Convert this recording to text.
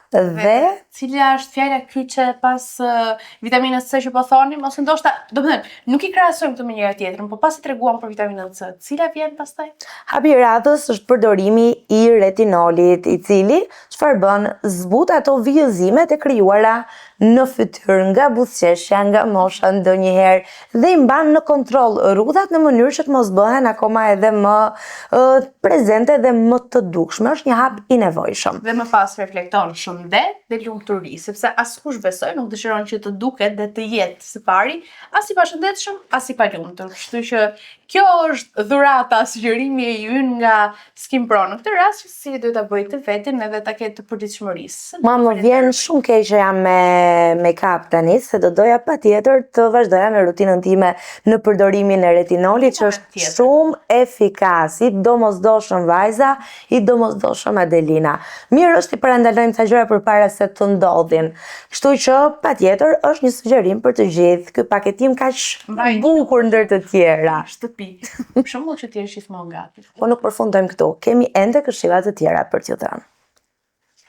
Dhe cila është fjala kyçe pas vitaminës C që po thonim, ose ndoshta, do të thënë, nuk i krahasojmë këtë me njëra tjetrën, por pasi treguam për vitaminën C, cila vjen pastaj? hapi i radhës është përdorimi i retinolit, i cili çfarë bën? Zbut ato vijëzimet e krijuara në fytyrë nga buzëqeshja, nga mosha ndonjëherë dhe i mban në kontroll rrudhat në mënyrë që të mos bëhen akoma edhe më prezente dhe më të dukshme. Është një hap i nevojshëm. Dhe më pas reflekton shëndet dhe lumturi, sepse askush besoj nuk dëshiron që të duket dhe të jetë së pari as i pashëndetshëm, as i palumtur. Kështu që kjo është dhurata, sugjerimi i ynë nga Skin Pro në këtë rast, që si duhet ta bëj të vetin edhe ta ketë të përditshmërisë. Ma më vjen shumë keq që jam me make-up tani, se do doja patjetër të vazhdoja me rutinën time në përdorimin e retinolit, që është shumë efikas, i domosdoshëm vajza, i domosdoshëm Adelina. Mirë është i parandalojmë këto gjëra përpara se të ndodhin. Kështu që patjetër është një sugjerim për të gjithë. Ky paketim kaq bukur ndër të tjera. Shtëpi. Për shembull që ti je gjithmonë gati. Po nuk përfundojmë këtu. Kemi ende këshilla të tjera për t'ju dhënë.